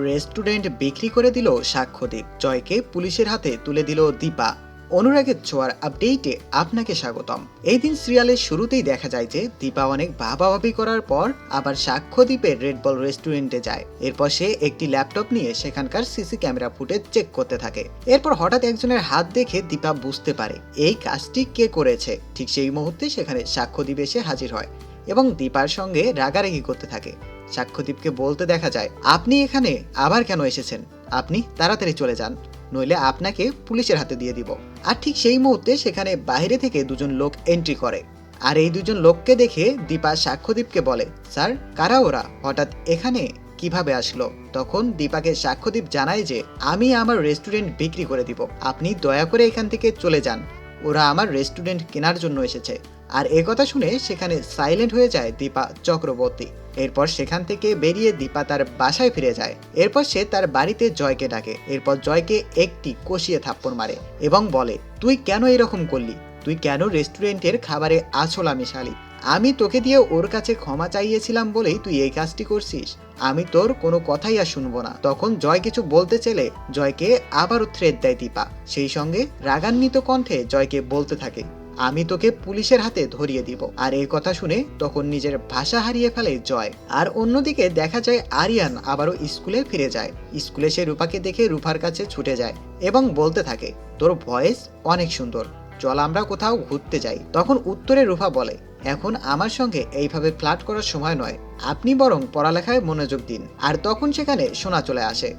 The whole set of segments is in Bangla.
রেস্টুরেন্ট বিক্রি করে দিল সাক্ষ্যদীপ, জয়কে পুলিশের হাতে তুলে দিল দীপা। অনুরাগের ছোঁয়ার আপডেটে আপনাকে স্বাগতম। এই দিন সিরিয়ালের শুরুতেই দেখা যায় যে দীপা অনেক ভাবাভাবি করার পর আবার সাক্ষ্যদীপের রেড বল রেস্টুরেন্টে যায়। এরপর সে একটি ল্যাপটপ নিয়ে সেখানকার সিসি ক্যামেরা ফুটেজ চেক করতে থাকে। এরপর হঠাৎ একজনের হাত দেখে দীপা বুঝতে পারে এই কাজটি কে করেছে। ঠিক সেই মুহূর্তে সেখানে সাক্ষ্যদীপ এসে হাজির হয় এবং দীপার সঙ্গে রাগারাগি করতে থাকে। সাক্ষ্যদীপকে বলতে দেখা যায়, আপনি এখানে আবার কেন এসেছেন? আপনি তাড়াতাড়ি চলে যান, নইলে আপনাকে পুলিশের হাতে দিয়ে দিব। আর ঠিক সেই মুহূর্তে সেখানে বাইরে থেকে দুজন লোক এন্ট্রি করে। আর এই দুজন লোককে দেখে দীপা সাক্ষ্যদীপকে বলে, স্যার কারা ওরা, হঠাৎ এখানে কিভাবে আসলো? তখন দীপাকে সাক্ষ্যদীপ জানায় যে আমি আমার রেস্টুরেন্ট বিক্রি করে দিব, আপনি দয়া করে এখান থেকে চলে যান। ওরা আমার রেস্টুরেন্ট কেনার জন্য এসেছে। আর এ কথা শুনে সেখানে সাইলেন্ট হয়ে যায় দীপা চক্রবর্তী। এরপর সেখান থেকে বেরিয়ে দীপা তার বাসায় ফিরে যায়। এরপর সে তার বাড়িতে জয়কে ডাকে। এরপর জয়কে একটি কষিয়ে থাপ্পড় মারে এবং বলে, তুই কেন এরকম করলি? তুই কেন রেস্টুরেন্টের খাবারে আছলা মিশালি? আমি তোকে দিয়ে ওর কাছে ক্ষমা চাইয়েছিলাম বলেই তুই এই কাজটি করছিস। আমি তোর কোনো কথাই আর শুনবো না। তখন জয় কিছু বলতে চেলে জয়কে আবারও থ্রেট দেয় দীপা। সেই সঙ্গে রাগান্বিত কণ্ঠে জয়কে বলতে থাকে, আমি তোকে পুলিশের হাতে ধরিয়ে দিব। আর এই কথা শুনে তখন নিজের ভাষা হারিয়ে ফেলে জয়। আর অন্যদিকে দেখা যায় আরিয়ান আবারও স্কুলে ফিরে যায়। স্কুলে সে রূপাকে দেখে রূপার কাছে ছুটে যায় এবং বলতে থাকে, তোর ভয়েস অনেক সুন্দর, চল আমরা কোথাও ঘুরতে যাই। তখন উত্তরে রূপা বলে, এখন আমার সঙ্গে এইভাবে ফ্লার্ট করার সময় নয়, আপনি বরং পড়ালেখায় মনোযোগ দিন। আর তখন সেখানে সোনা চলে আসে।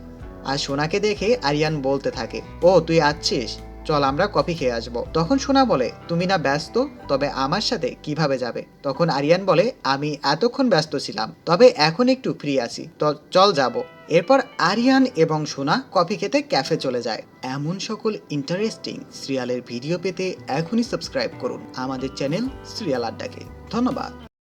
আর সোনাকে দেখে আরিয়ান বলতে থাকে, ও তুই আসছিস, চল আমরা কফি খেয়ে আসবো। তখন সোনা বলে, তুমি না ব্যস্ত, তবে আমার সাথে কিভাবে যাবে? তখন আরিয়ান বলে, আমি এতক্ষণ ব্যস্ত ছিলাম, তবে এখন একটু ফ্রি আছি, তো চল যাব। এরপর আরিয়ান এবং সোনা কফি খেতে ক্যাফে চলে যায়। এমন সকল ইন্টারেস্টিং সিরিয়ালের ভিডিও পেতে এখনই সাবস্ক্রাইব করুন আমাদের চ্যানেল সিরিয়াল আড্ডাকে। ধন্যবাদ।